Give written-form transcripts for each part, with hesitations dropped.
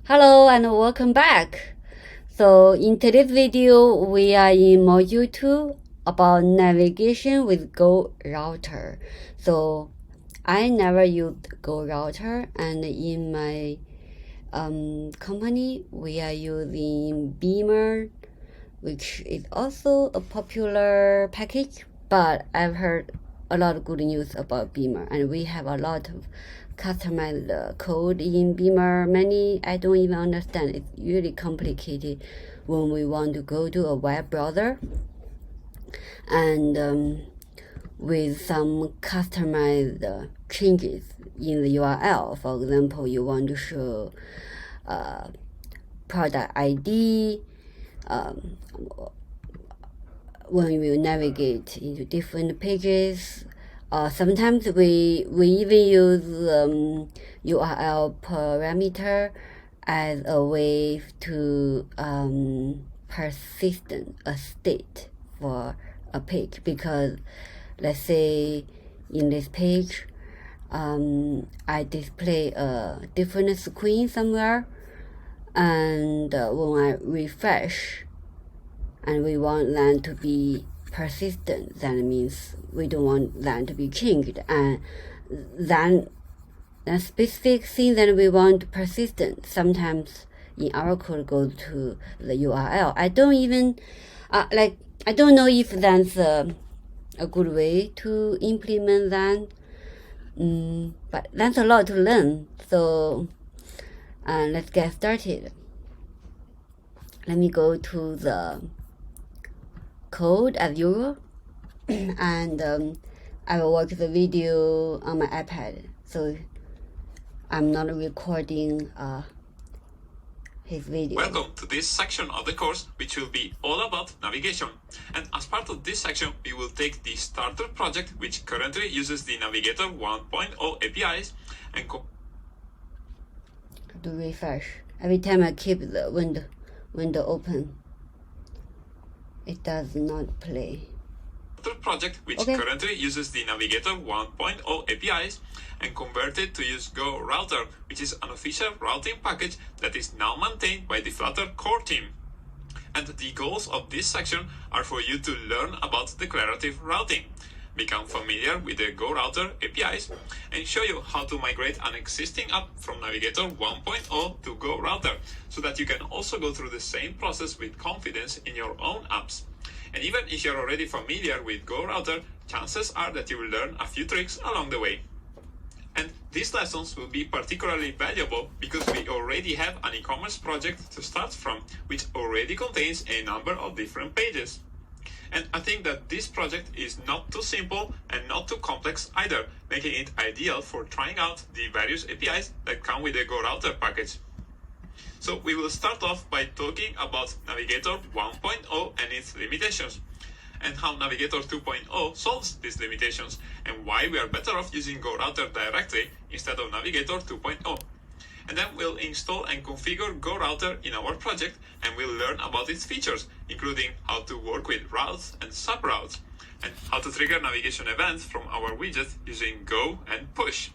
Hello and welcome back. So in today's video, we are in module 2 about navigation with GoRouter. So I never used GoRouter, and in my company, we are using Beamer, which is also a popular package, but I've heard a lot of good news about Beamer, and we have a lot of customized code in Beamer. Many I don't even understand. It's really complicated when we want to go to a web browser, and with some customized changes in the URL. For example, you want to show product ID when you navigate into different pages. Sometimes we even use URL parameter as a way to persistent a state for a page, because let's say in this page I display a different screen somewhere, and when I refresh and we want that to be persistent, that means we don't want that to be changed, and then a specific thing that we want persistent sometimes in our code goes to the URL. I don't even I don't know if that's a good way to implement that, but that's a lot to learn. So let's get started. Let me go to the code as usual, and I will watch the video on my iPad, so I'm not recording his video. Welcome to this section of the course, which will be all about navigation. And as part of this section, we will take the starter project, which currently uses the Navigator 1.0 APIs, and to refresh. Every time I keep the window open, it does not play. Project which currently uses the Navigator 1.0 APIs and converted to use GoRouter, which is an official routing package that is now maintained by the Flutter core team. And the goals of this section are for you to learn about declarative routing, become familiar with the GoRouter APIs, and show you how to migrate an existing app from Navigator 1.0 to GoRouter, so that you can also go through the same process with confidence in your own apps. And even if you're already familiar with GoRouter, chances are that you will learn a few tricks along the way. And these lessons will be particularly valuable because we already have an e-commerce project to start from, which already contains a number of different pages. And I think that this project is not too simple and not too complex either, making it ideal for trying out the various APIs that come with the GoRouter package. So we will start off by talking about Navigator 1.0 and its limitations, and how Navigator 2.0 solves these limitations, and why we are better off using GoRouter directly instead of Navigator 2.0. And then we'll install and configure GoRouter in our project, and we'll learn about its features, including how to work with routes and subroutes, and how to trigger navigation events from our widget using Go and Push,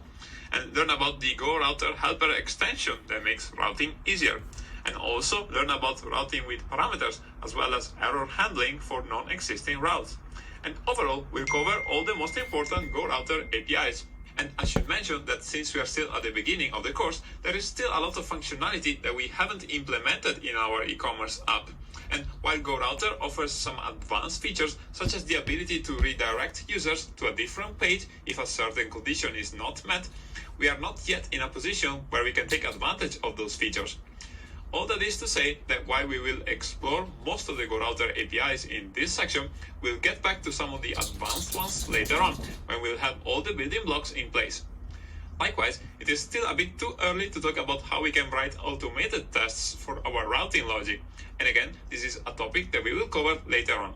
and learn about the GoRouter helper extension that makes routing easier, and also learn about routing with parameters, as well as error handling for non-existing routes. And overall, we'll cover all the most important GoRouter APIs. And I should mention that since we are still at the beginning of the course, there is still a lot of functionality that we haven't implemented in our e-commerce app. And while GoRouter offers some advanced features, such as the ability to redirect users to a different page if a certain condition is not met, we are not yet in a position where we can take advantage of those features. All that is to say that while we will explore most of the GoRouter APIs in this section, we'll get back to some of the advanced ones later on, when we'll have all the building blocks in place. Likewise, it is still a bit too early to talk about how we can write automated tests for our routing logic. And again, this is a topic that we will cover later on.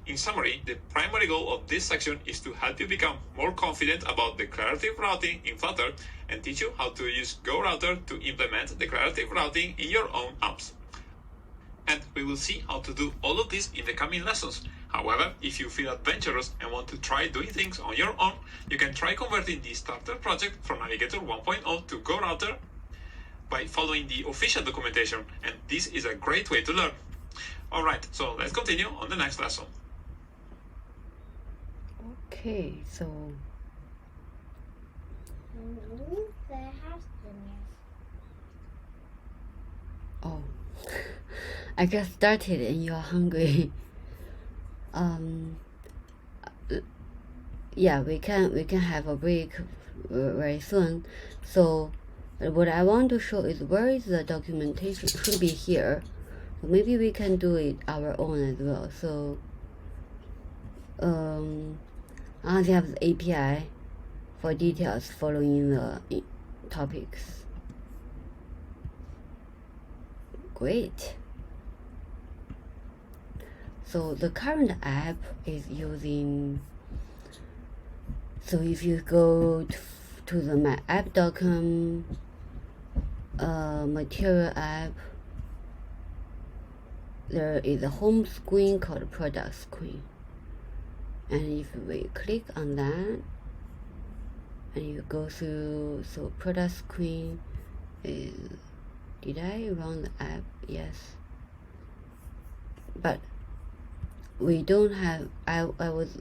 In summary, the primary goal of this section is to help you become more confident about declarative routing in Flutter and teach you how to use GoRouter to implement declarative routing in your own apps. And we will see how to do all of this in the coming lessons. However, if you feel adventurous and want to try doing things on your own, you can try converting the starter project from Navigator 1.0 to GoRouter by following the official documentation, and this is a great way to learn. Alright, so let's continue on the next lesson. Okay, so oh, I just started and you're hungry. Yeah, we can have a break very soon. So what I want to show is where is the documentation. It should be here. So maybe we can do it our own as well. So I have the API for details following the topics. Great. So the current app is using, so if you go to the my app.com material app, there is a home screen called product screen, and if we click on that and you go through, so product screen is, did I run the app? Yes, but we don't have, I was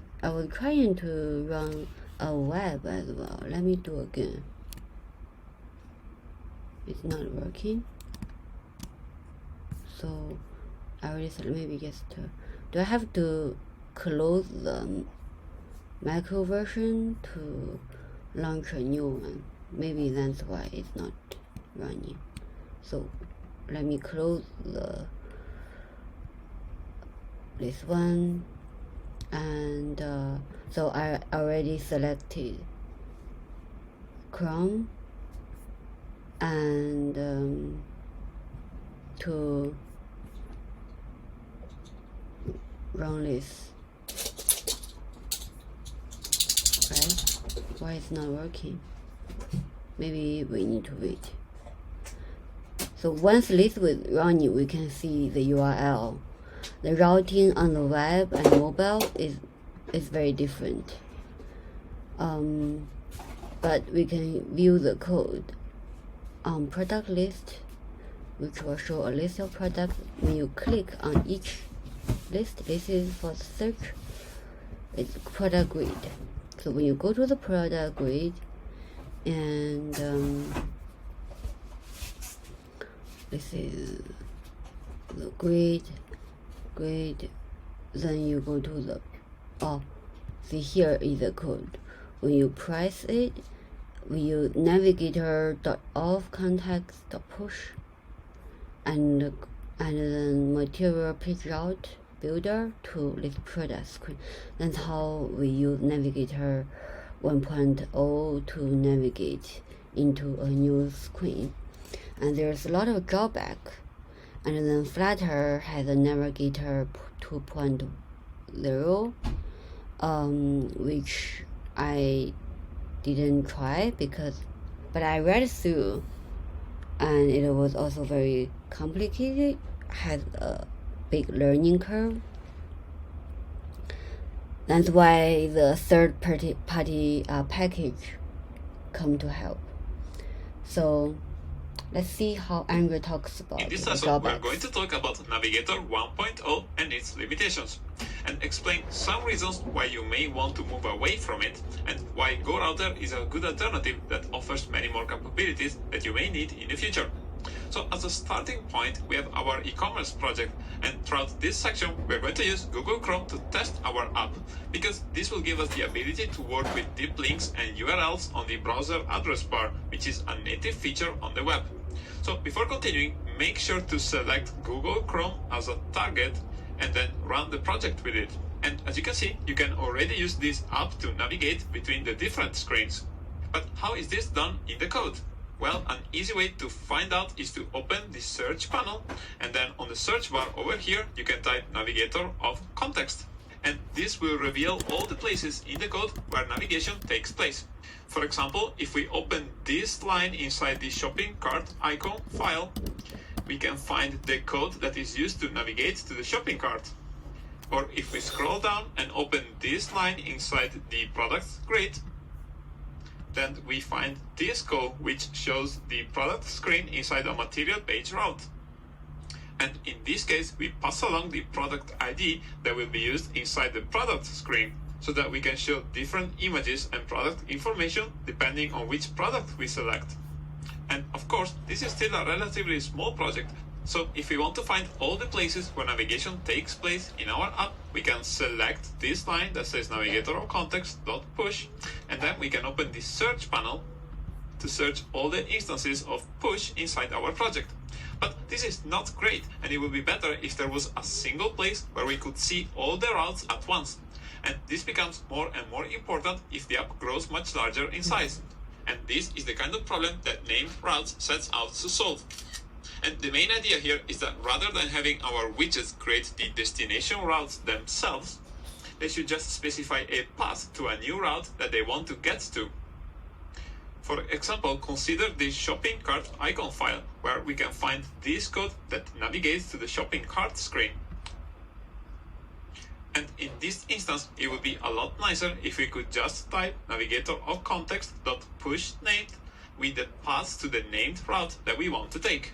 trying to run a web as well. Let me do again. It's not working. So I already said maybe just do I have to close the macro version to launch a new one? Maybe that's why it's not running. So let me close this one, and so I already selected Chrome, and to run this, right? Why it's not working? Maybe we need to wait. So once this is running, we can see the URL. The routing on the web and mobile is very different. But we can view the code on product list, which will show a list of products. When you click on each list, this is for search, it's product grid. So when you go to the product grid, and this is the grid, then you go to the, see here is the code. When you press it, we use navigator.off context.push, and then material page route builder to this product screen. That's how we use Navigator 1.0 to navigate into a new screen. And there's a lot of drawback. And then Flutter has a Navigator 2.0, which I didn't try but I read through, and it was also very complicated, has a big learning curve. That's why the third party package come to help. So let's see how Andrea talks about. In this lesson, we're going to talk about Navigator 1.0 and its limitations, and explain some reasons why you may want to move away from it, and why GoRouter is a good alternative that offers many more capabilities that you may need in the future. So as a starting point, we have our e-commerce project, and throughout this section, we're going to use Google Chrome to test our app, because this will give us the ability to work with deep links and URLs on the browser address bar, which is a native feature on the web. So before continuing, make sure to select Google Chrome as a target and then run the project with it. And as you can see, you can already use this app to navigate between the different screens. But how is this done in the code? Well, an easy way to find out is to open the search panel, and then on the search bar over here, you can type Navigator of context. And this will reveal all the places in the code where navigation takes place. For example, if we open this line inside the shopping cart icon file, we can find the code that is used to navigate to the shopping cart. Or if we scroll down and open this line inside the products grid, then we find this code which shows the product screen inside a material page route. And in this case, we pass along the product ID that will be used inside the product screen, so that we can show different images and product information depending on which product we select. And of course, this is still a relatively small project, so if we want to find all the places where navigation takes place in our app, we can select this line that says navigator or context.push, and then we can open the search panel to search all the instances of push inside our project. But this is not great, and it would be better if there was a single place where we could see all the routes at once. And this becomes more and more important if the app grows much larger in size. And this is the kind of problem that named routes sets out to solve. And the main idea here is that rather than having our widgets create the destination routes themselves, they should just specify a path to a new route that they want to get to. For example, consider the shopping cart icon file, where we can find this code that navigates to the shopping cart screen. And in this instance, it would be a lot nicer if we could just type navigator of context.push named with the path to the named route that we want to take.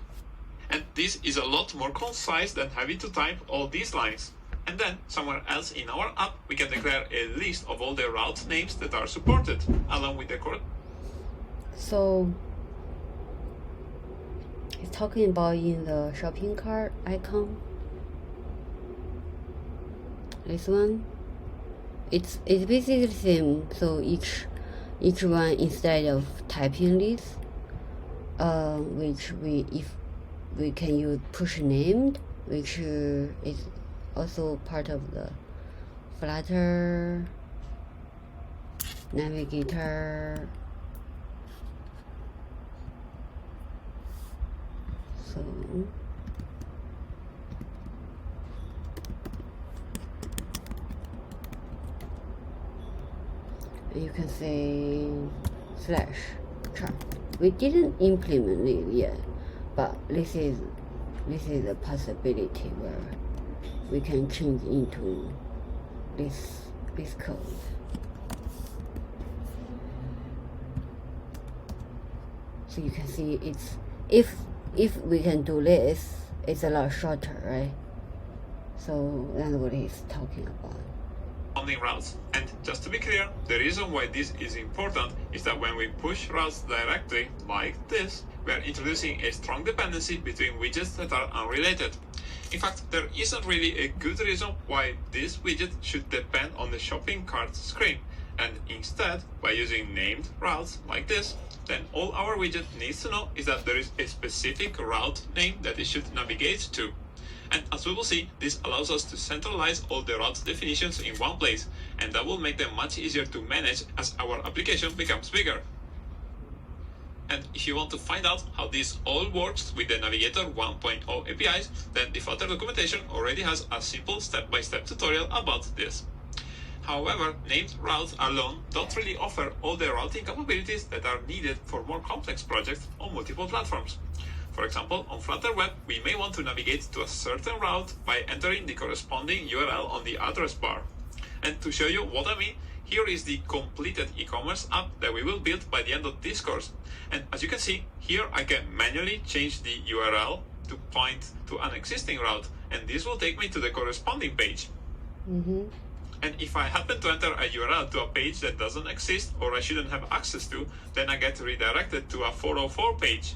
And this is a lot more concise than having to type all these lines. And then, somewhere else in our app, we can declare a list of all the route names that are supported, along with the correct. So, it's talking about in the shopping cart icon. This one, it's basically the same. So each one, instead of typing this, if we can use push named, which is also part of the Flutter Navigator. So you can say slash chart. We didn't implement it yet, but this is a possibility where we can change into this code. So you can see it's if we can do this, it's a lot shorter, right? So that's what he's talking about. Routes. And just to be clear, the reason why this is important is that when we push routes directly like this, we are introducing a strong dependency between widgets that are unrelated. In fact, there isn't really a good reason why this widget should depend on the shopping cart screen. And instead, by using named routes like this, then all our widget needs to know is that there is a specific route name that it should navigate to. And as we will see, this allows us to centralize all the route definitions in one place, and that will make them much easier to manage as our application becomes bigger. And if you want to find out how this all works with the Navigator 1.0 APIs, then the Flutter documentation already has a simple step-by-step tutorial about this. However, named routes alone don't really offer all the routing capabilities that are needed for more complex projects on multiple platforms. For example, on Flutter Web, we may want to navigate to a certain route by entering the corresponding URL on the address bar. And to show you what I mean, here is the completed e-commerce app that we will build by the end of this course. And as you can see, here I can manually change the URL to point to an existing route, and this will take me to the corresponding page. And if I happen to enter a URL to a page that doesn't exist or I shouldn't have access to, then I get redirected to a 404 page.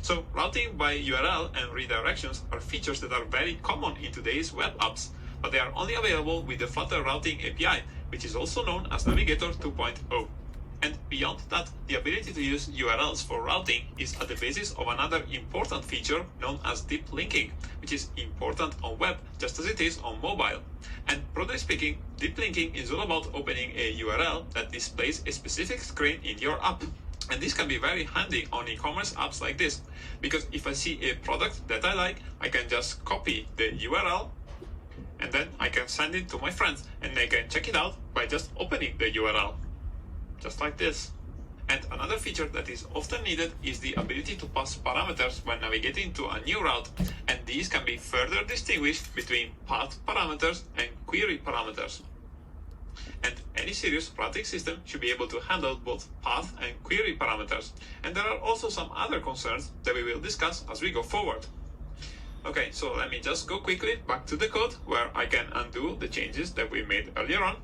So routing by URL and redirections are features that are very common in today's web apps, but they are only available with the Flutter Routing API, which is also known as Navigator 2.0. And beyond that, the ability to use URLs for routing is at the basis of another important feature known as deep linking, which is important on web just as it is on mobile. And broadly speaking, deep linking is all about opening a URL that displays a specific screen in your app. And this can be very handy on e-commerce apps like this, because if I see a product that I like, I can just copy the URL and then I can send it to my friends and they can check it out by just opening the URL, just like this. And another feature that is often needed is the ability to pass parameters when navigating to a new route, and these can be further distinguished between path parameters and query parameters. And any serious routing system should be able to handle both path and query parameters. And there are also some other concerns that we will discuss as we go forward. Okay, so let me just go quickly back to the code where I can undo the changes that we made earlier on.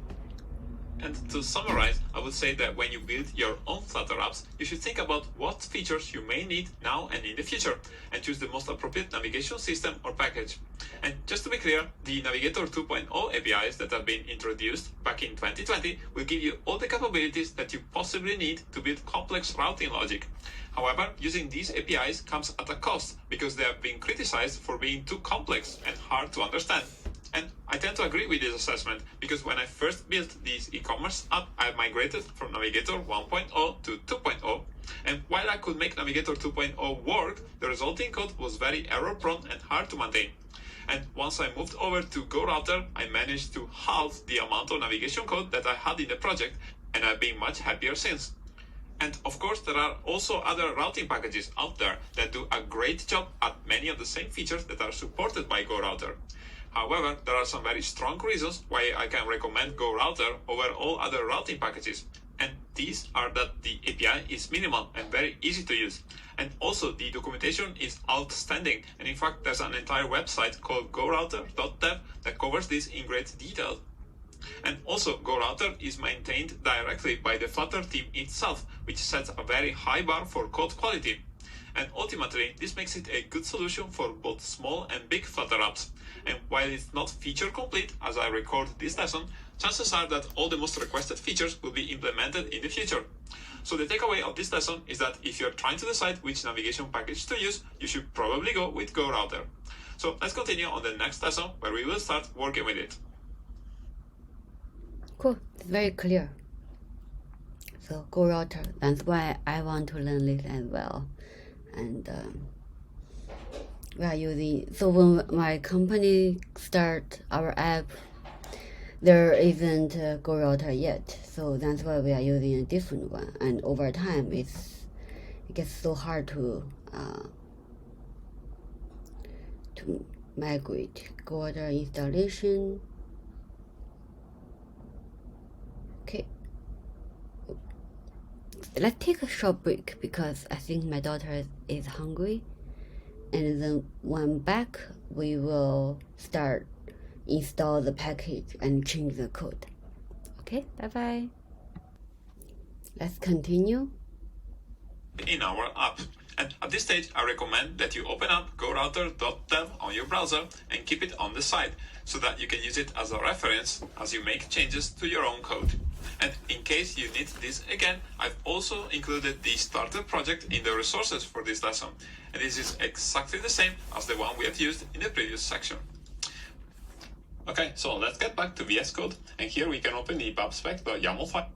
And to summarize, I would say that when you build your own Flutter apps, you should think about what features you may need now and in the future, and choose the most appropriate navigation system or package. And just to be clear, the Navigator 2.0 APIs that have been introduced back in 2020 will give you all the capabilities that you possibly need to build complex routing logic. However, using these APIs comes at a cost because they have been criticized for being too complex and hard to understand. And I tend to agree with this assessment because when I first built this e-commerce app, I migrated from Navigator 1.0 to 2.0. And while I could make Navigator 2.0 work, the resulting code was very error-prone and hard to maintain. And once I moved over to GoRouter, I managed to halve the amount of navigation code that I had in the project, and I've been much happier since. And of course, there are also other routing packages out there that do a great job at many of the same features that are supported by GoRouter. However, there are some very strong reasons why I can recommend GoRouter over all other routing packages. And these are that the API is minimal and very easy to use. And also the documentation is outstanding. And in fact, there's an entire website called GoRouter.dev that covers this in great detail. And also, GoRouter is maintained directly by the Flutter team itself, which sets a very high bar for code quality. And ultimately, this makes it a good solution for both small and big Flutter apps. And while it's not feature complete as I record this lesson, chances are that all the most requested features will be implemented in the future. So the takeaway of this lesson is that if you're trying to decide which navigation package to use, you should probably go with GoRouter. So let's continue on the next lesson where we will start working with it. Cool, it's very clear. So GoRouter, that's why I want to learn this as well. And we are using, so when my company start our app, there isn't GoRouter yet, so that's why we are using a different one. And over time, it gets so hard to migrate. GoRouter installation. Okay. Let's take a short break because I think my daughter is hungry. And then when back, we will start install the package and change the code. Okay, bye-bye. Let's continue. In our app. And at this stage, I recommend that you open up GoRouter.dev on your browser and keep it on the side so that you can use it as a reference as you make changes to your own code. And in case you need this again, I've also included the starter project in the resources for this lesson. And this is exactly the same as the one we have used in the previous section. Okay, so let's get back to VS Code. And here we can open the pubspec.yaml file.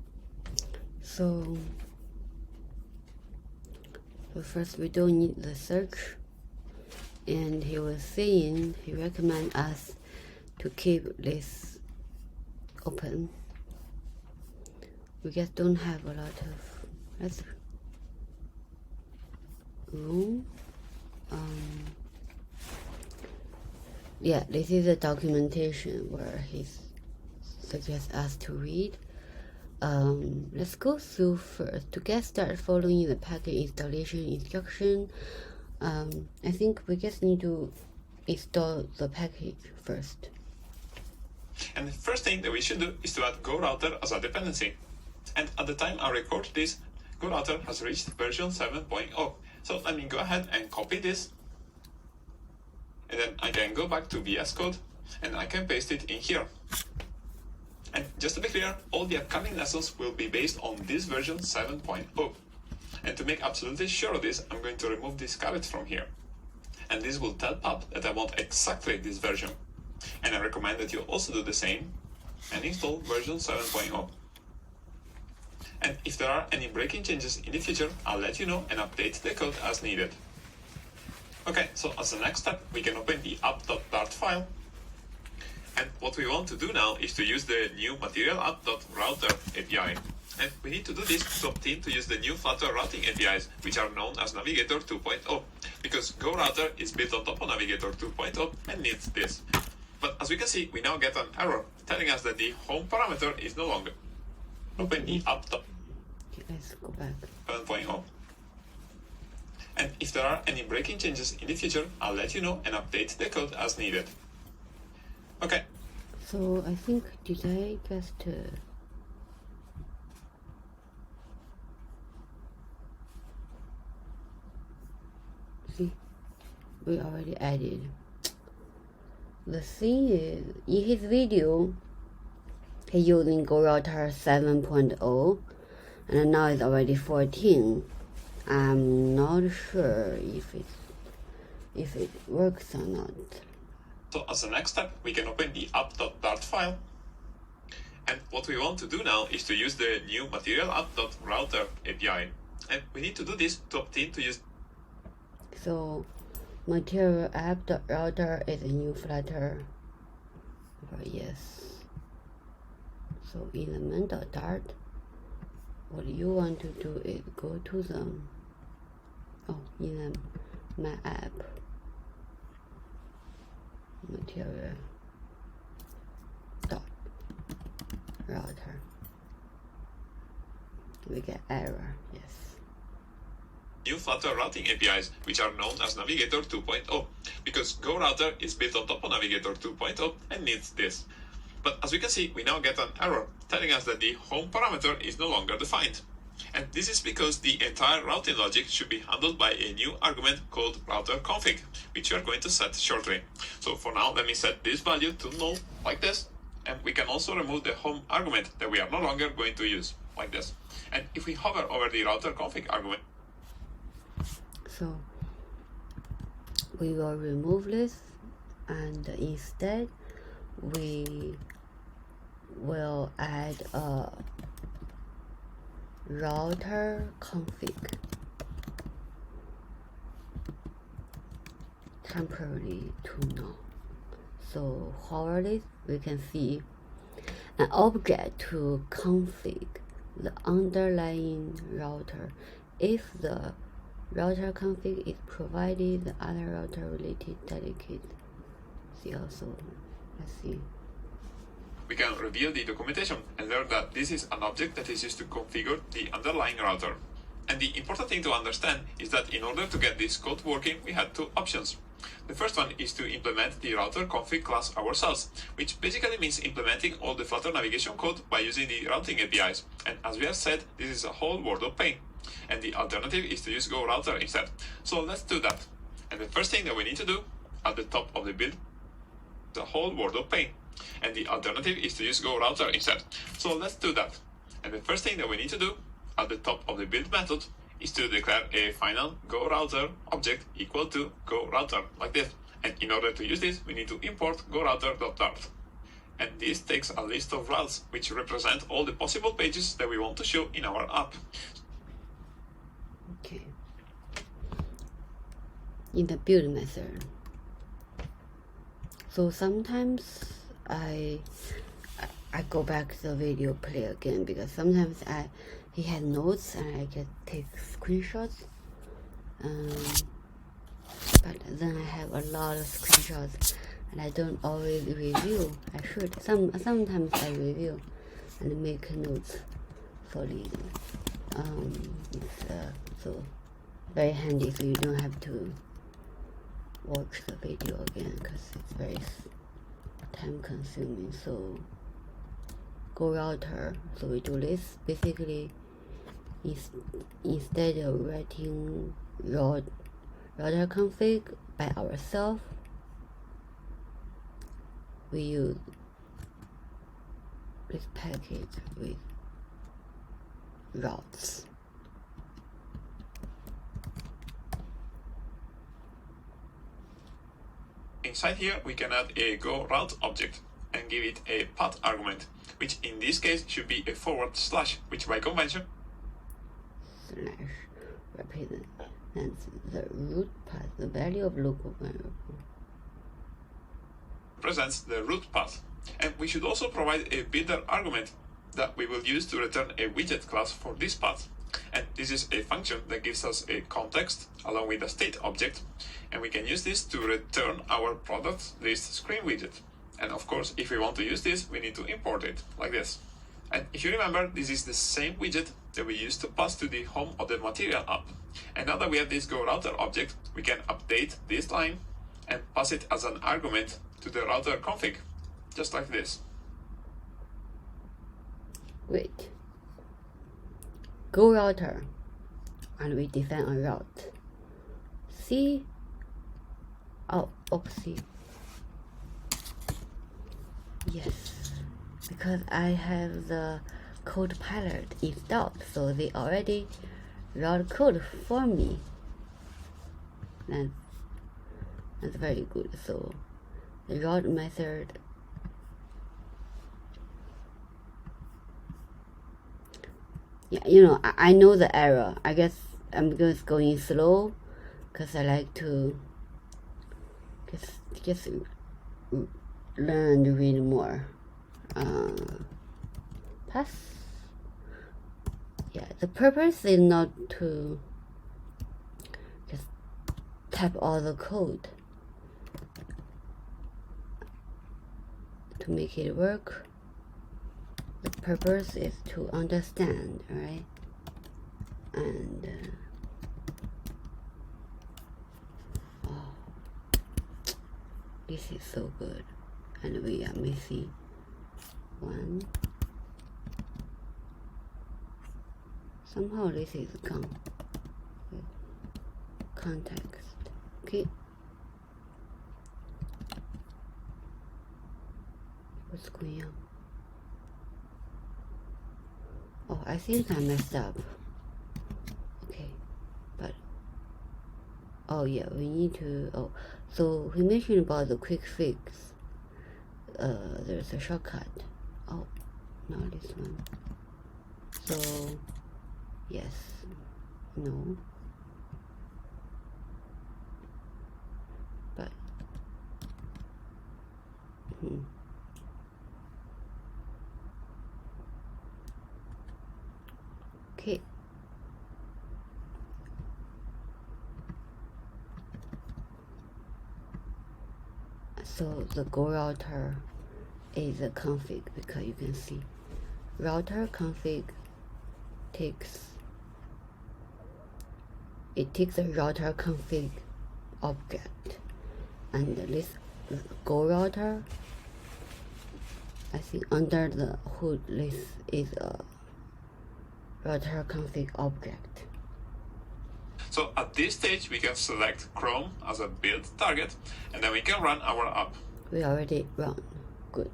So first we don't need the search. And he was saying he recommends us to keep this open. We just don't have a lot of room. Yeah, this is the documentation where he suggests us to read. Let's go through first. To get started following the package installation instruction, I think we just need to install the package first. And the first thing that we should do is to add GoRouter as a dependency. And at the time I record this, GoRouter has reached version 7.0. So let me go ahead and copy this. And then I can go back to VS Code and I can paste it in here. And just to be clear, all the upcoming lessons will be based on this version 7.0. And to make absolutely sure of this, I'm going to remove this caret from here. And this will tell pub that I want exactly this version. And I recommend that you also do the same and install version 7.0. And if there are any breaking changes in the future, I'll let you know and update the code as needed. Okay, so as the next step, we can open the app.dart file. And what we want to do now is to use the new material app.router API. And we need to do this to opt in to use the new Flutter routing APIs, which are known as Navigator 2.0, because GoRouter is built on top of Navigator 2.0 and needs this. But as we can see, we now get an error telling us that the home parameter is no longer. Open the app top. Okay, let's go back. 7.0. And if there are any breaking changes in the future, I'll let you know and update the code as needed. Okay. So I think, did I just see, we already added. The thing is, in his video, he's using GoRouter 7.0, and now it's already 14. I'm not sure if it works or not. So as the next step, we can open the app.dart file. And what we want to do now is to use the new material app.router API. And we need to do this to obtain to use. So material app.router is a new Flutter. Yes. So in the main.dart, what you want to do is go to the in my app material dot router. We get error. Yes. New Flutter routing APIs, which are known as Navigator 2.0, because GoRouter is built on top of Navigator 2.0 and needs this. But as we can see, we now get an error telling us that the home parameter is no longer defined. And this is because the entire routing logic should be handled by a new argument called router config, which we are going to set shortly. So for now, let me set this value to null, like this. And we can also remove the home argument that we are no longer going to use, like this. And if we hover over the router config argument, so we will remove this, and instead we will add a router config temporarily to null. So hover this, we can see an object to config the underlying router. If the router config is provided, the other router related delegate. See also, let's see. We can review the documentation and learn that this is an object that is used to configure the underlying router. And the important thing to understand is that in order to get this code working, we had two options. The first one is to implement the router config class ourselves, which basically means implementing all the Flutter navigation code by using the routing APIs. And as we have said, this is a whole world of pain. And the alternative is to use GoRouter instead. So let's do that. And the first thing that we need to do at the top of the build is a whole world of pain. And the alternative is to use GoRouter instead. So let's do that. And the first thing that we need to do at the top of the build method is to declare a final GoRouter object equal to GoRouter, like this. And in order to use this, we need to import GoRouter.dart. And this takes a list of routes which represent all the possible pages that we want to show in our app. Okay. In the build method. So sometimes I go back to the video, play again, because sometimes he has notes and I just take screenshots. But then I have a lot of screenshots and I don't always review. I should. Sometimes I review and make notes for these. It's so very handy, so you don't have to watch the video again because it's very time consuming. So GoRouter, so we do this basically instead of writing router config by ourselves, we use this package with routes. Inside here, we can add a GoRoute object and give it a path argument, which in this case should be a /, which by convention represents the root path, the value of local variable. Represents the root path. And we should also provide a builder argument that we will use to return a widget class for this path. And this is a function that gives us a context along with a state object, and we can use this to return our product list screen widget. And of course, if we want to use this, we need to import it like this. And if you remember, this is the same widget that we used to pass to the home of the material app. And now that we have this GoRouter object, we can update this line and pass it as an argument to the router config, just like this. Wait. GoRouter, and we define a route. See? Oh, oopsie. Yes, because I have the code pilot installed, so they already wrote code for me. That's very good. So the route method, yeah, you know, I know the error. I guess I'm just going slow because I like to just learn to read more. Pass. Yeah, the purpose is not to just type all the code to make it work. The purpose is to understand, right? And oh, this is so good. And we are missing one. Somehow this is gone. Context. Okay. What's going on? Oh, I think I messed up. Okay, but oh yeah, we need to. Oh, so we mentioned about the quick fix. There's a shortcut. Oh, not this one. So yes, no, but okay. So the GoRouter is a config, because you can see router config takes a router config object, and this GoRouter, I think under the hood, this is a router config object. So at this stage, we can select Chrome as a build target, and then we can run our app. We already run. Good.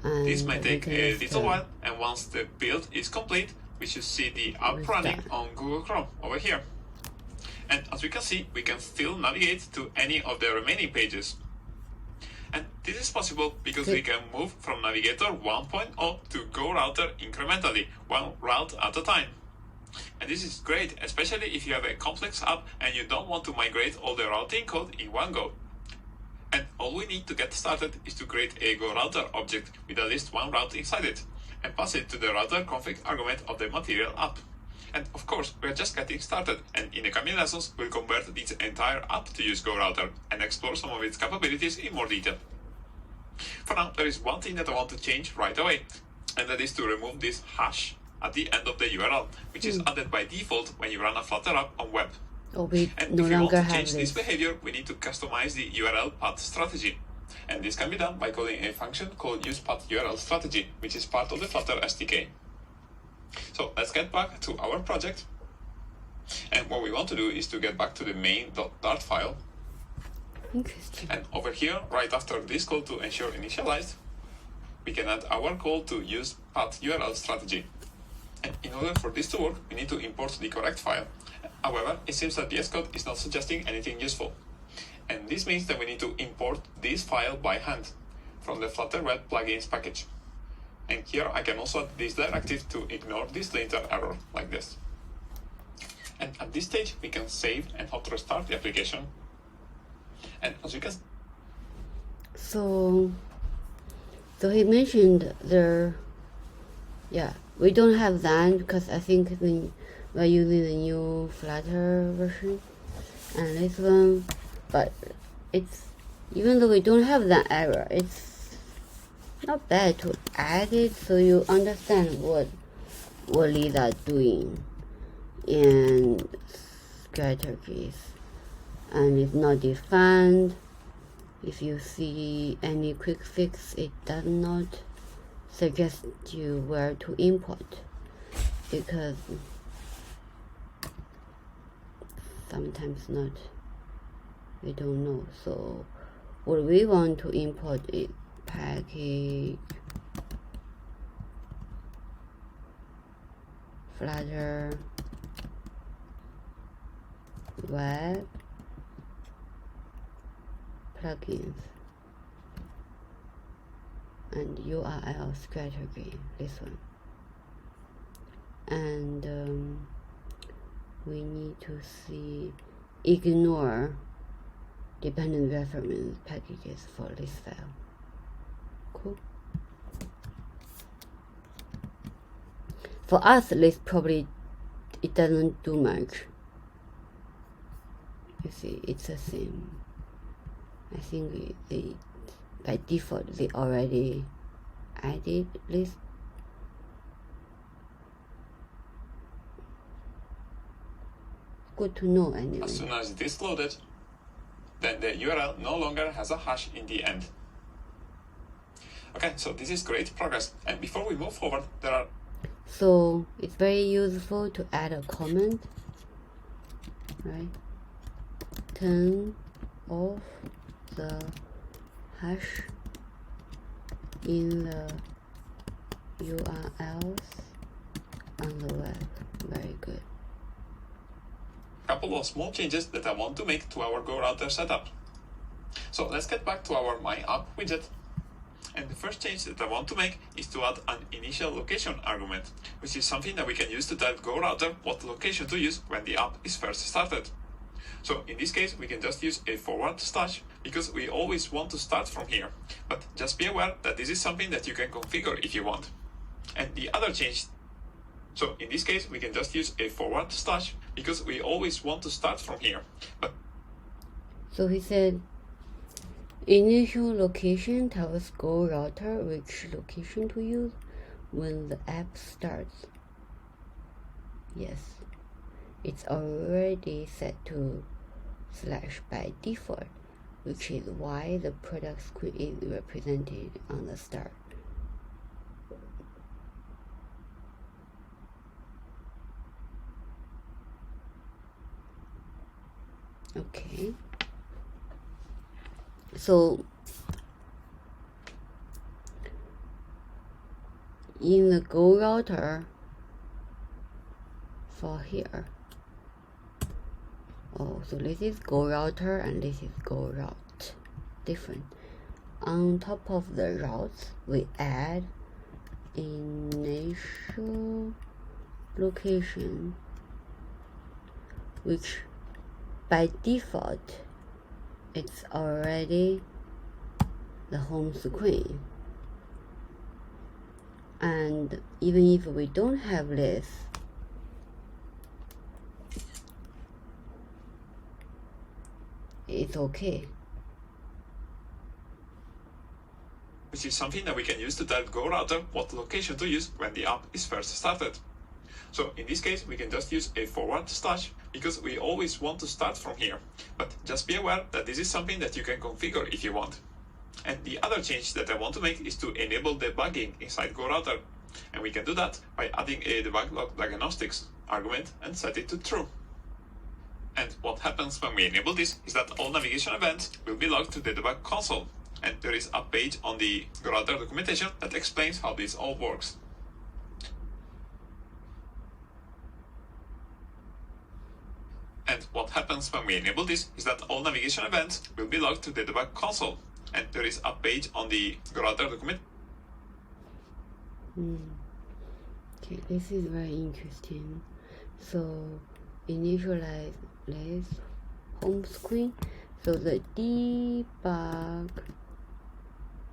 And this might take a little while, and once the build is complete, we should see the app running on Google Chrome over here. And as we can see, we can still navigate to any of the remaining pages. And this is possible because we can move from Navigator 1.0 to GoRouter incrementally, one route at a time. And this is great, especially if you have a complex app and you don't want to migrate all the routing code in one go. And all we need to get started is to create a GoRouter object with at least one route inside it, and pass it to the router config argument of the material app. And of course, we're just getting started, and in the coming lessons, we'll convert this entire app to use GoRouter and explore some of its capabilities in more detail. For now, there is one thing that I want to change right away, and that is to remove this hash at the end of the URL, which is added by default when you run a Flutter app on web. And if we want to change this behavior, we need to customize the URL path strategy. And this can be done by calling a function called usePathURLStrategy, which is part of the Flutter SDK. So let's get back to our project. And what we want to do is to get back to the main.dart file. Interesting. And over here, right after this call to ensure initialized, we can add our call to usePathURLStrategy. And in order for this to work, we need to import the correct file. However, it seems that VS Code is not suggesting anything useful. And this means that we need to import this file by hand from the Flutter Web plugins package. And here I can also add this directive to ignore this linter error, like this. And at this stage, we can save and hot restart the application. And as you can... So he mentioned we don't have that because I think we're using the new Flutter version, and this one, but it's even though we don't have that error, it's not bad to add it so you understand what these are doing and strategies. And it's not defined. If you see any quick fix, it does not suggest you where to import, because sometimes not, we don't know. So what we want to import is package Flutter web plugins and URL strategy, this one. And we need to see ignore dependent reference packages for this file. Cool. For us, this probably, it doesn't do much. You see, it's the same. I think they by default they already added this. Good to know anyway. As soon as it is loaded, then the URL no longer has a hash in the end. Okay, so this is great progress. And before we move forward, there are... So it's very useful to add a comment, right? Turn off the hash in the URLs on the web. Very good. Couple of small changes that I want to make to our GoRouter setup. So let's get back to our My App widget. And the first change that I want to make is to add an initial location argument, which is something that we can use to tell GoRouter what location to use when the app is first started. So in this case, we can just use a forward slash because we always want to start from here. But just be aware that this is something that you can configure if you want. And the other change, so in this case, we can just use a forward slash because we always want to start from here. But so he said, initial location tells GoRouter which location to use when the app starts. Yes, it's already set to / by default, which is why the product screen is represented on the start. Okay, so in the GoRouter for here, oh, so this is GoRouter and this is GoRoute, different. On top of the routes, we add initial location, which by default it's already the home screen. And even if we don't have this, it's okay. which is something that we can use to tell GoRouter what location to use when the app is first started. So in this case, we can just use a forward slash because we always want to start from here. But just be aware that this is something that you can configure if you want. And the other change that I want to make is to enable debugging inside GoRouter. And we can do that by adding a debug log diagnostics argument and set it to true. And what happens when we enable this is that all navigation events will be logged to the debug console. And there is a page on the GoRouter documentation that explains how this all works. And what happens when we enable this is that all navigation events will be logged to the debug console. And there is a page on the GoRouter document. Okay, this is very interesting. So initialize this home screen. So the debug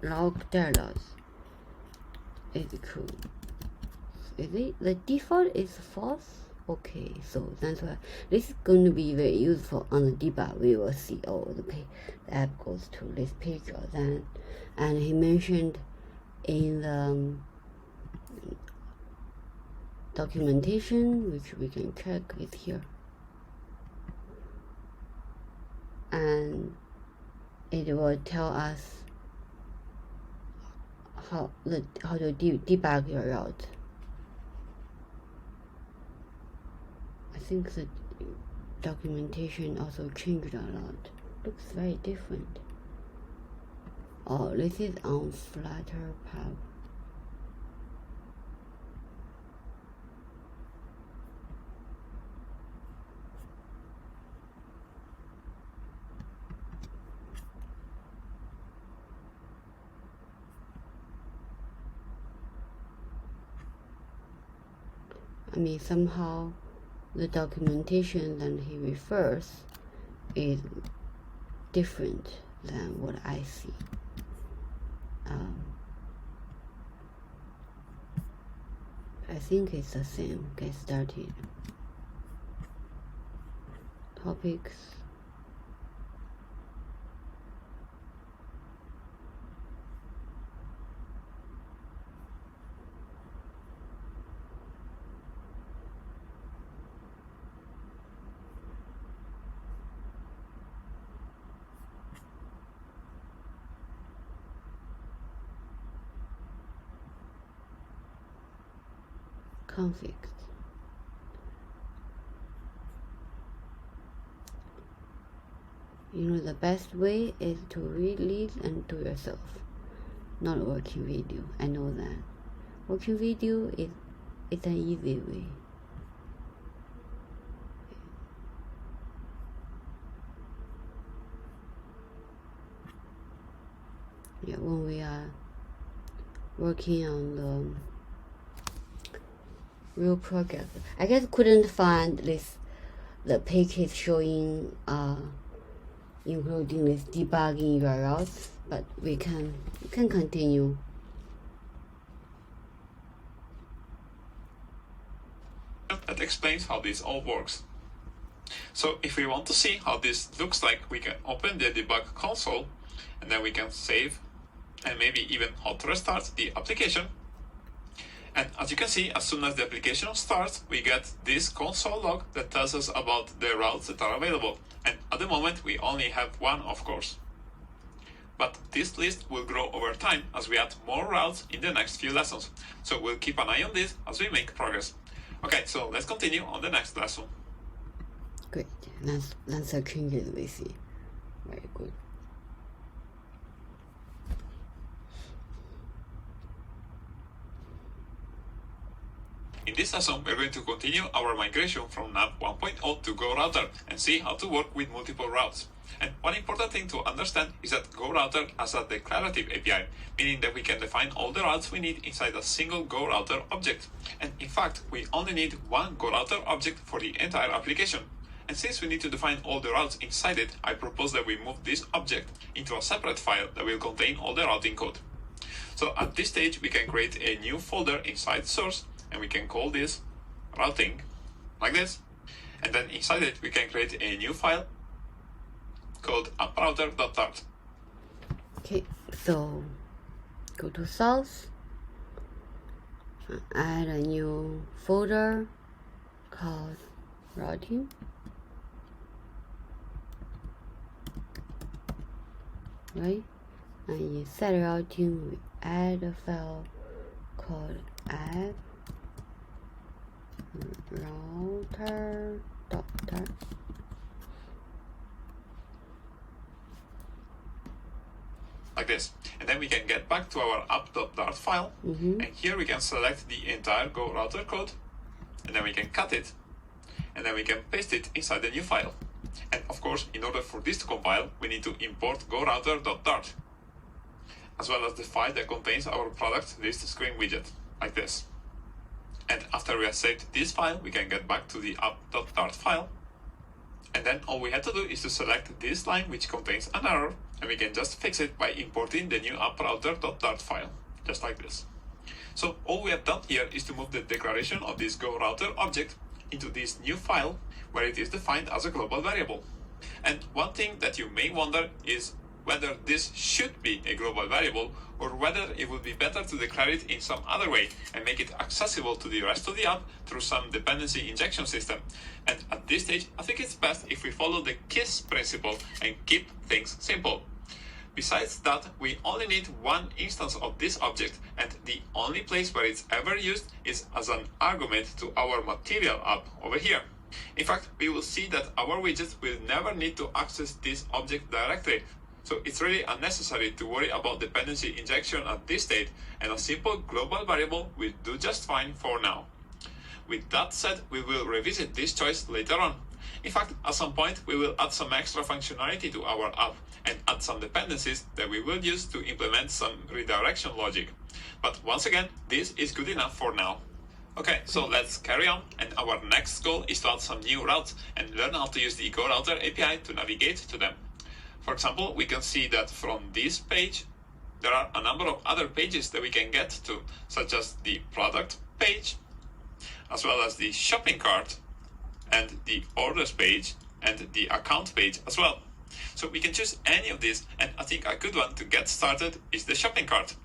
log dialog is true. Is it the default is false? Okay, so that's why this is going to be very useful on the debug. We will see, oh, the app goes to this page or that. And he mentioned in the documentation, which we can check with here, and it will tell us how to debug your route. I think the documentation also changed a lot. Looks very different. Oh, this is on Flutter Fairy. I mean, somehow the documentation that he refers is different than what I see. I think it's the same. Get started. Topics. Conflict. You know, the best way is to read this and do yourself, not watching video. I know that watching video is an easy way. Yeah, when we are working on the real project, I just couldn't find the pages showing including this debugging your routes, but we can continue. That explains how this all works. So if we want to see how this looks like, we can open the debug console, and then we can save and maybe even hot restart the application. And as you can see, as soon as the application starts, we get this console log that tells us about the routes that are available. And at the moment, we only have one, of course. But this list will grow over time as we add more routes in the next few lessons. So we'll keep an eye on this as we make progress. Okay, so let's continue on the next lesson. Great. That's the changes we see. Very good. In this lesson, we're going to continue our migration from Nav 1.0 to GoRouter and see how to work with multiple routes. And one important thing to understand is that GoRouter has a declarative API, meaning that we can define all the routes we need inside a single GoRouter object. And in fact, we only need one GoRouter object for the entire application. And since we need to define all the routes inside it, I propose that we move this object into a separate file that will contain all the routing code. So at this stage, we can create a new folder inside source, and we can call this routing, like this. And then inside it, we can create a new file called approuter.dart. Okay, so go to source, add a new folder called routing. Right? And inside routing, we add a file called app router.dart. Like this. And then we can get back to our app.dart file, and here we can select the entire GoRouter code, and then we can cut it, and then we can paste it inside the new file. And of course, in order for this to compile, we need to import GoRouter.dart, as well as the file that contains our product list screen widget, like this. And after we have saved this file, we can get back to the app.dart file. And then all we have to do is to select this line which contains an error, and we can just fix it by importing the new approuter.dart file, just like this. So all we have done here is to move the declaration of this GoRouter object into this new file where it is defined as a global variable. And one thing that you may wonder is whether this should be a global variable or whether it would be better to declare it in some other way and make it accessible to the rest of the app through some dependency injection system. And at this stage, I think it's best if we follow the KISS principle and keep things simple. Besides that, we only need one instance of this object, and the only place where it's ever used is as an argument to our material app over here. In fact, we will see that our widget will never need to access this object directly, so it's really unnecessary to worry about dependency injection at this stage, and a simple global variable will do just fine for now. With that said, we will revisit this choice later on. In fact, at some point we will add some extra functionality to our app and add some dependencies that we will use to implement some redirection logic. But once again, this is good enough for now. Okay, so let's carry on, and our next goal is to add some new routes and learn how to use the GoRouter API to navigate to them. For example, we can see that from this page there are a number of other pages that we can get to, such as the product page, as well as the shopping cart, and the orders page, and the account page as well. So we can choose any of these, and I think a good one to get started is the shopping cart.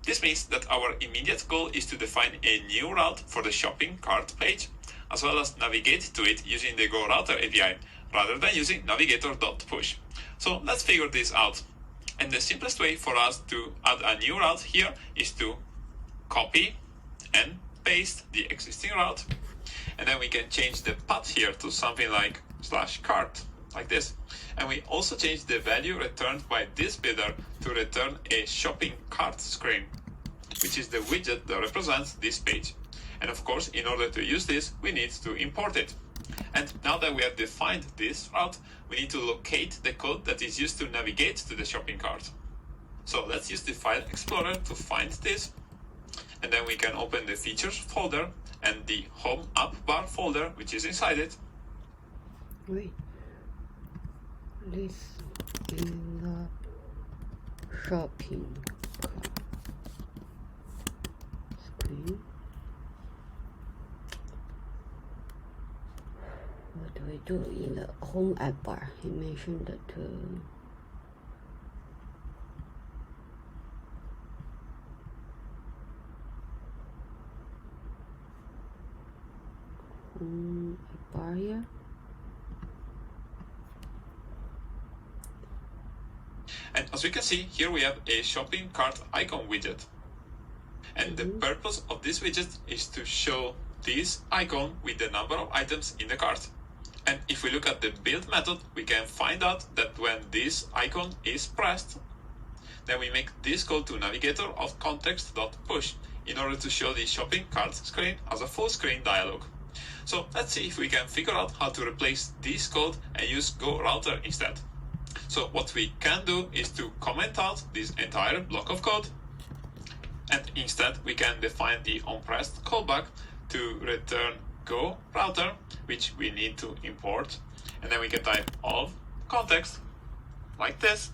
This means that our immediate goal is to define a new route for the shopping cart page, as well as navigate to it using the GoRouter API, rather than using navigator.push. So let's figure this out. And the simplest way for us to add a new route here is to copy and paste the existing route, and then we can change the path here to something like /cart, like this. And we also change the value returned by this builder to return a shopping cart screen, which is the widget that represents this page. And of course, in order to use this, we need to import it. And now that we have defined this route, we need to locate the code that is used to navigate to the shopping cart. So let's use the File Explorer to find this, and then we can open the Features folder and the Home App Bar folder, which is inside it. Wait. This in the shopping cart screen. What do we do in the Home App Bar? He mentioned that Home App Bar here. And as we can see, here we have a shopping cart icon widget. And the purpose of this widget is to show this icon with the number of items in the cart. And if we look at the build method, we can find out that when this icon is pressed, then we make this call to navigator of context.push in order to show the shopping cart screen as a full screen dialog. So let's see if we can figure out how to replace this code and use GoRouter instead. So what we can do is to comment out this entire block of code, and instead we can define the onPressed callback to return GoRouter, which we need to import, and then we can type of context like this,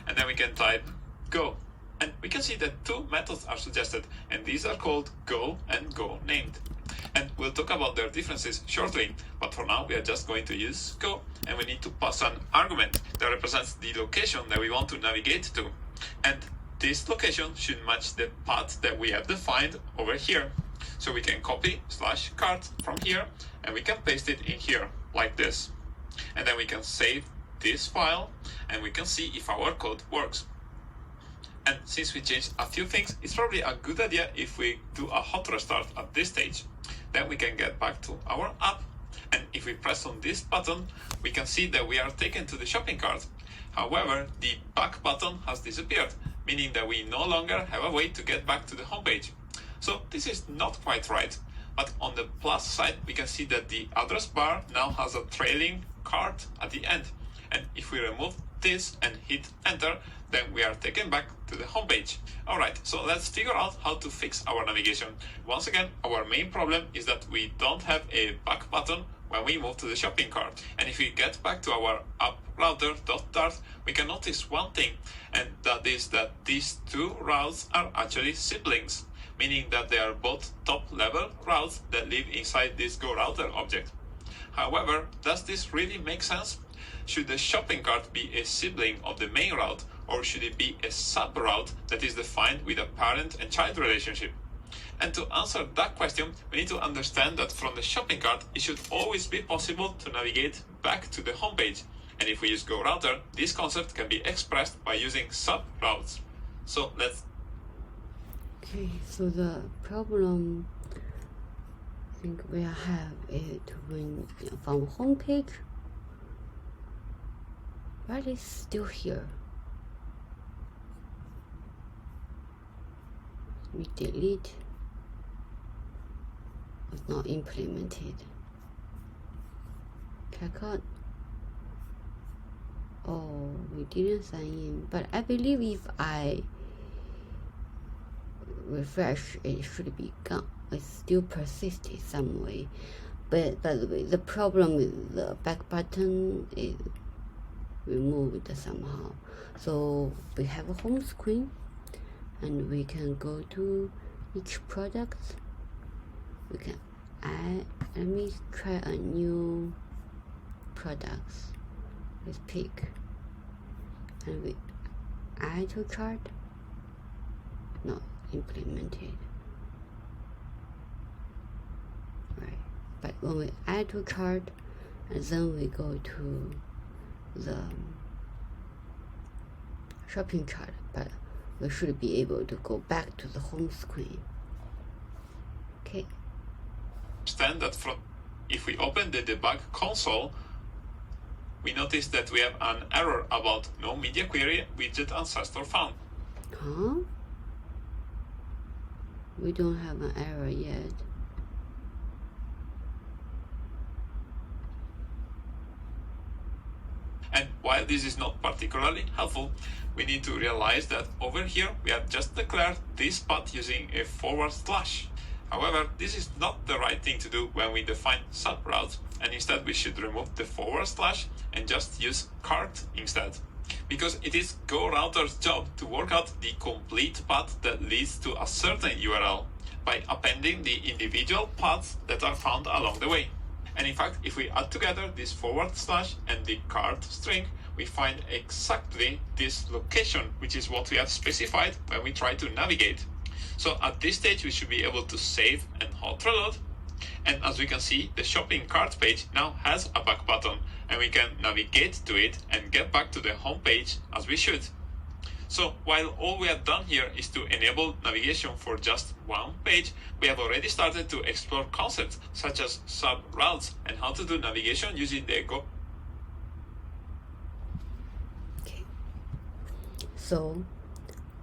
and then we can type go, and we can see that two methods are suggested, and these are called go and go named. And we'll talk about their differences shortly, but for now we are just going to use go, and we need to pass an argument that represents the location that we want to navigate to. And this location should match the path that we have defined over here. So we can copy /cart from here, and we can paste it in here like this. And then we can save this file, and we can see if our code works. And since we changed a few things, it's probably a good idea if we do a hot restart at this stage. Then we can get back to our app, and if we press on this button, we can see that we are taken to the shopping cart. However, the back button has disappeared, meaning that we no longer have a way to get back to the homepage. So this is not quite right, but on the plus side, we can see that the address bar now has a trailing cart at the end. And if we remove this and hit enter, then we are taken back to the homepage. Alright, so let's figure out how to fix our navigation. Once again, our main problem is that we don't have a back button when we move to the shopping cart. And if we get back to our app router.dart, we can notice one thing, and that is that these two routes are actually siblings. meaning that they are both top-level routes that live inside this GoRouter object. However, does this really make sense? Should the shopping cart be a sibling of the main route, or should it be a sub-route that is defined with a parent and child relationship? And to answer that question, we need to understand that from the shopping cart, it should always be possible to navigate back to the homepage. And if we use GoRouter, this concept can be expressed by using sub-routes. So let's... Okay, so the problem I think we have it when from homepage, but it's still here. We delete. It's not implemented. Checkout. Oh, we didn't sign in, but I believe if I refresh, it should be gone. It still persisted some way, but by the way, the problem with the back button is removed somehow. So we have a home screen, and we can go to each product. We can add. Let me try a new products. Let's pick, and we add to chart. Not implemented. Right, but when we add to chart, and then we go to the shopping chart, but we should be able to go back to the home screen. Okay. Understand that from if we open the debug console, we notice that we have an error about no media query widget ancestor found. Huh? We don't have an error yet. And while this is not particularly helpful, we need to realize that over here we have just declared this path using a forward slash. However, this is not the right thing to do when we define subroutes, and instead we should remove the forward slash and just use cart instead. Because it is GoRouter's job to work out the complete path that leads to a certain URL by appending the individual paths that are found along the way. And in fact, if we add together this forward slash and the cart string, we find exactly this location, which is what we have specified when we try to navigate. So at this stage, we should be able to save and hot reload. And as we can see, the shopping cart page now has a back button, and we can navigate to it and get back to the home page as we should. So while all we have done here is to enable navigation for just one page, we have already started to explore concepts such as sub-routes and how to do navigation using the Go. Okay. So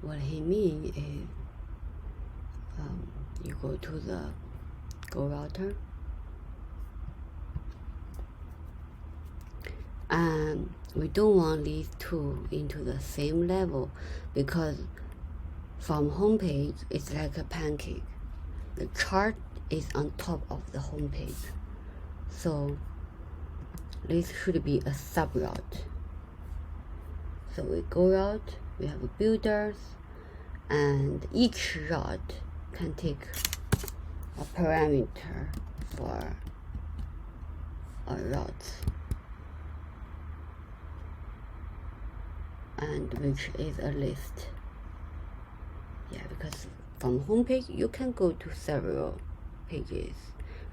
what he means is you go to the GoRouter, and we don't want these two into the same level, because from homepage it's like a pancake. The chart is on top of the homepage, so this should be a subroute. So we go route, we have builders, and each route can take a parameter for a route, and which is a list. Yeah, because from homepage you can go to several pages,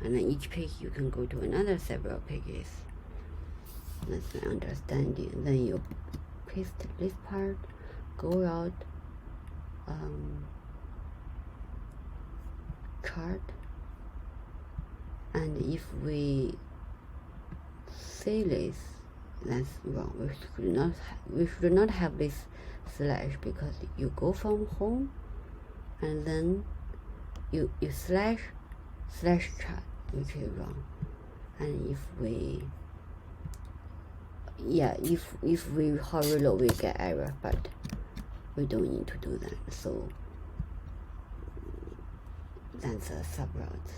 and then each page you can go to another several pages. That's my understanding. Then you paste this part, go out, chart, and if we say this, that's wrong. We should not have this slash, because you go from home and then you slash chart, which is wrong. And if we hover low, we get error, but we don't need to do that. So that's a subroute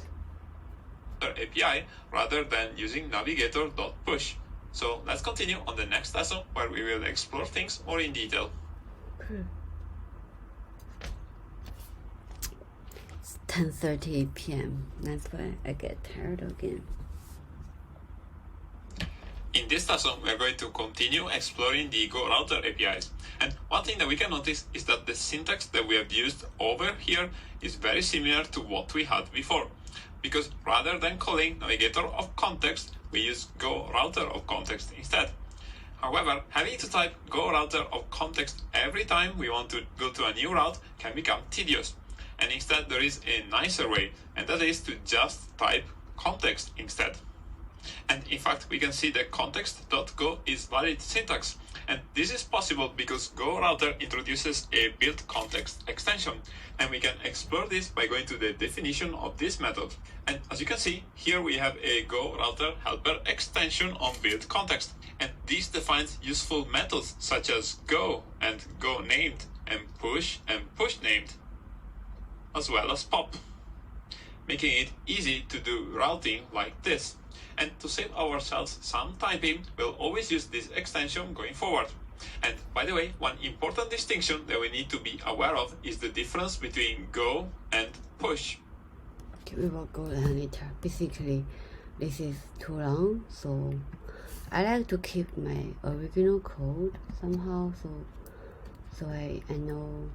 API rather than using navigator.push. So let's continue on the next lesson, where we will explore things more in detail. 10:30 p.m. That's why I get tired again. In this lesson, we are going to continue exploring the GoRouter APIs. And one thing that we can notice is that the syntax that we have used over here is very similar to what we had before. Because rather than calling Navigator of context, we use GoRouter of context instead. However, having to type GoRouter of context every time we want to go to a new route can become tedious. And instead, there is a nicer way, and that is to just type context instead. And in fact, we can see that context.go is valid syntax. And this is possible because GoRouter introduces a build context extension. And we can explore this by going to the definition of this method. And as you can see, here we have a GoRouter helper extension on build context. And this defines useful methods such as go and go named and push named, as well as pop, making it easy to do routing like this. And to save ourselves some typing, we'll always use this extension going forward. And by the way, one important distinction that we need to be aware of is the difference between go and push. Okay, we will go later. Basically, this is too long, so I like to keep my original code somehow, so I know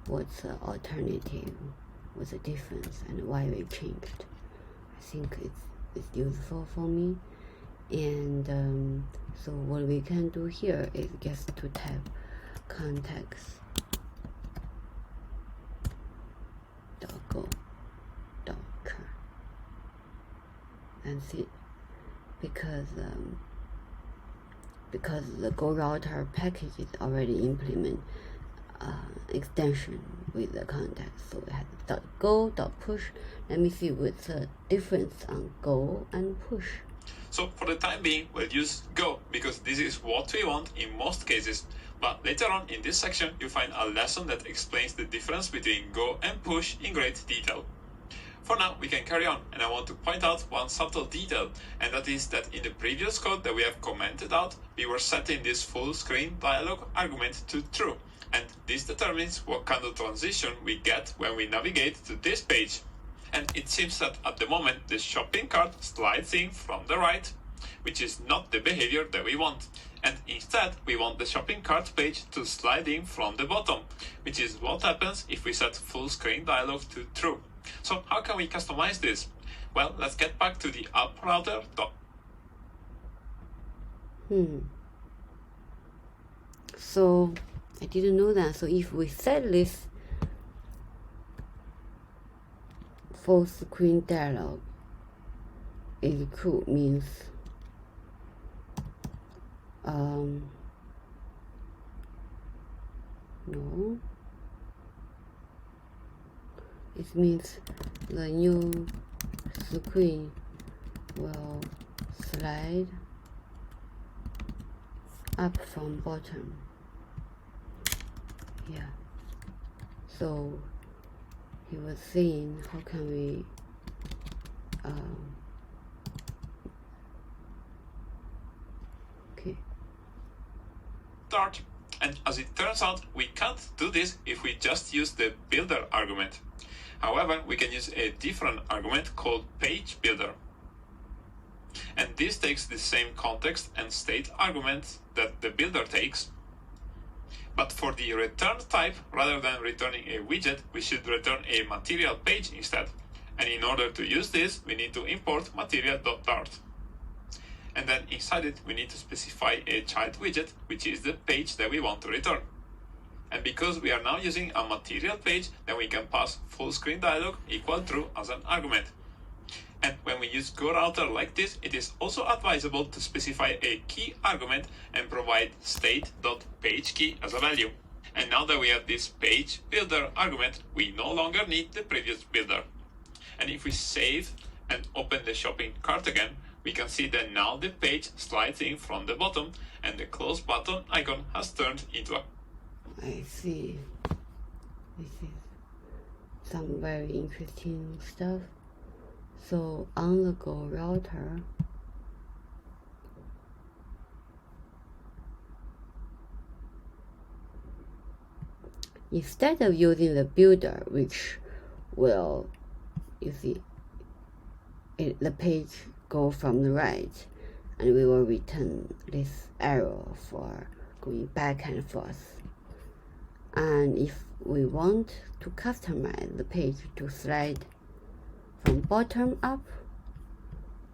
what's the alternative, what's the difference, and why we changed. I think it's useful for me. And so what we can do here is just to type context .go .char. That's it. Because the GoRouter package is already implement extension with the context, so we have .go .push. Let me see what's the difference on go and push. So for the time being, we'll use go because this is what we want in most cases. But later on in this section, you'll find a lesson that explains the difference between go and push in great detail. For now, we can carry on, and I want to point out one subtle detail, and that is that in the previous code that we have commented out, we were setting this full screen dialog argument to true, and this determines what kind of transition we get when we navigate to this page. And it seems that at the moment the shopping cart slides in from the right, which is not the behavior that we want. And instead, we want the shopping cart page to slide in from the bottom, which is what happens if we set full screen dialog to true. So how can we customize this? Well, let's get back to the app router. So I didn't know that. So if we set this full screen dialog is true, means no, it means the new screen will slide up from bottom. Yeah, so he was saying how can we okay, start. And as it turns out, we can't do this if we just use the builder argument. However, we can use a different argument called page builder. And this takes the same context and state argument that the builder takes. But for the return type, rather than returning a widget, we should return a material page instead. And in order to use this, we need to import material.dart. And then inside it, we need to specify a child widget, which is the page that we want to return. And because we are now using a material page, then we can pass full screen dialog equal true as an argument. And when we use GoRouter like this, it is also advisable to specify a key argument and provide state.pageKey as a value. And now that we have this page builder argument, we no longer need the previous builder. And if we save and open the shopping cart again, we can see that now the page slides in from the bottom and the close button icon has turned into a... I see. This is some very interesting stuff. So on the GoRouter, instead of using the builder, which will you see the page go from the right, and we will return this arrow for going back and forth. And if we want to customize the page to slide from bottom up,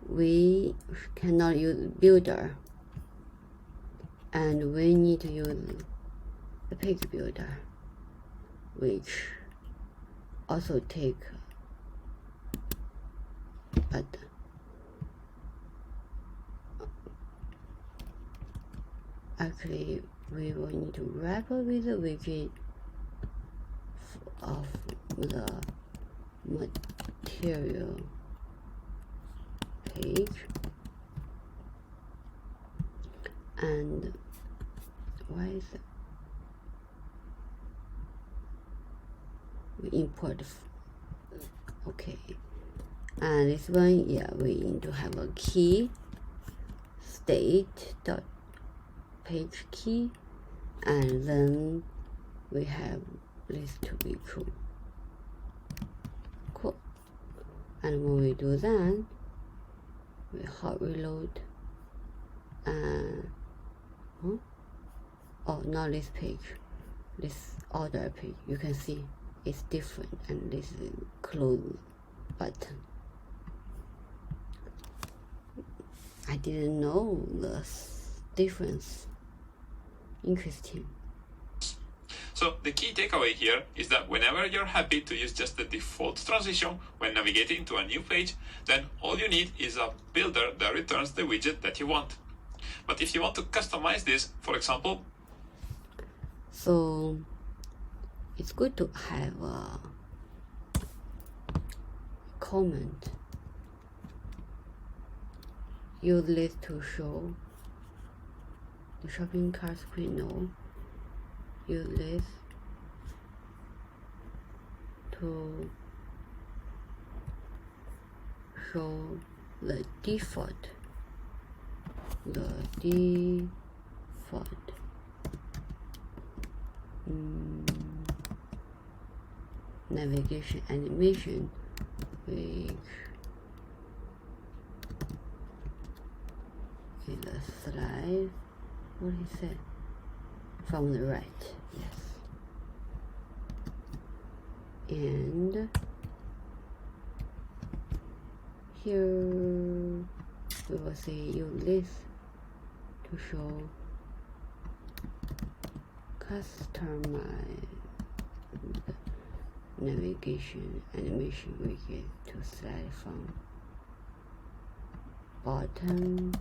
we cannot use builder, and we need to use the page builder, which also take but actually we will need to wrap with the widget of the material page. And why is it? We import, okay. And this one, yeah, we need to have a key, state dot page key, and then we have this to be true. Cool. And when we do that, we hot reload, and oh, not this page, this order page. You can see it's different, and this is close button. I didn't know the difference. Interesting. So the key takeaway here is that whenever you're happy to use just the default transition when navigating to a new page, then all you need is a builder that returns the widget that you want. But if you want to customize this, for example, so it's good to have a comment. Use this to show the shopping cart screen. No. Use this to show the default. Navigation animation, which is a slide. What he said? From the right, yes. And here we will say use this to show customize navigation animation widget to slide from bottom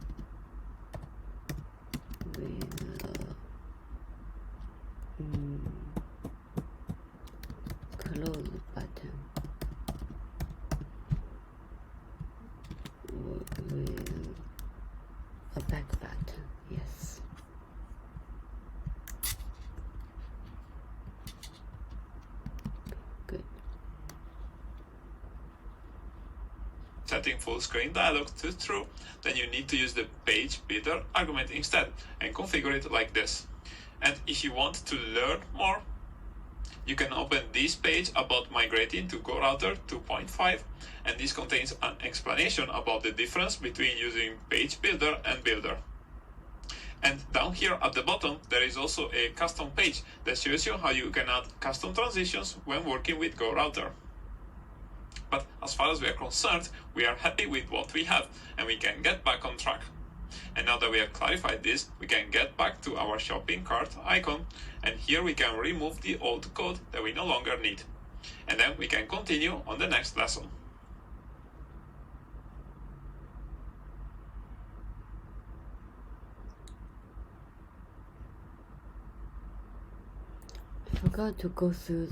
with close button with a back button. Yes. Good. Setting full screen dialog to true, then you need to use the page builder argument instead and configure it like this. And if you want to learn more, you can open this page about migrating to GoRouter 2.5, and this contains an explanation about the difference between using page builder and builder. And down here at the bottom, there is also a custom page that shows you how you can add custom transitions when working with GoRouter. But as far as we are concerned, we are happy with what we have, and we can get back on track. And now that we have clarified this, we can get back to our shopping cart icon, and here we can remove the old code that we no longer need. And then we can continue on the next lesson. I forgot to go through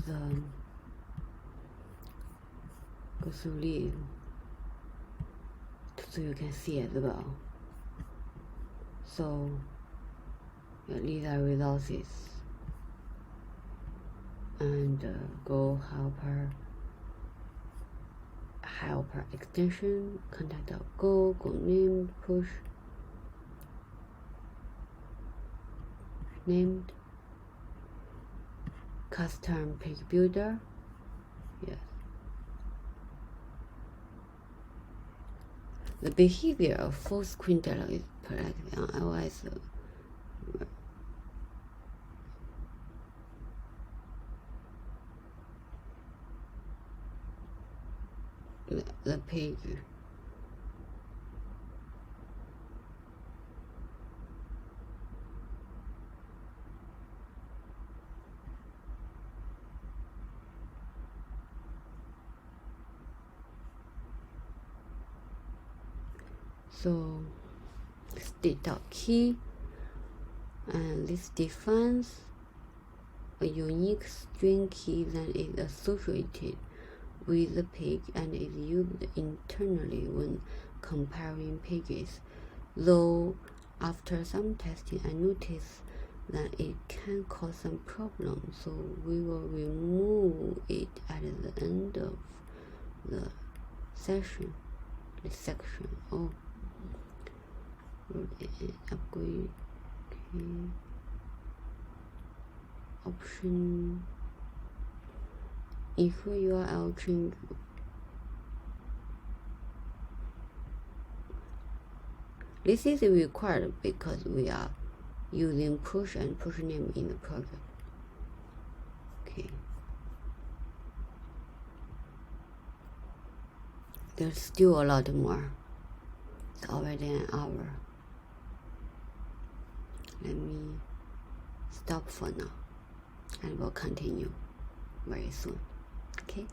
these so you can see as well. So yeah, these are resources, and Go helper extension, contact.go, go named, push named, custom page builder, yes, The behavior of full screen dialog is practically on iOS. The page. So state.key, and this defines a unique string key that is associated with the page and is used internally when comparing pages. Though after some testing, I noticed that it can cause some problems, so we will remove it at the end of the session. The section. Oh, upgrade. Okay. Option. Ensure URL change. This is required because we are using push and push name in the project. Okay. There's still a lot more. It's already an hour. Let me stop for now, and we'll continue very soon. Okay.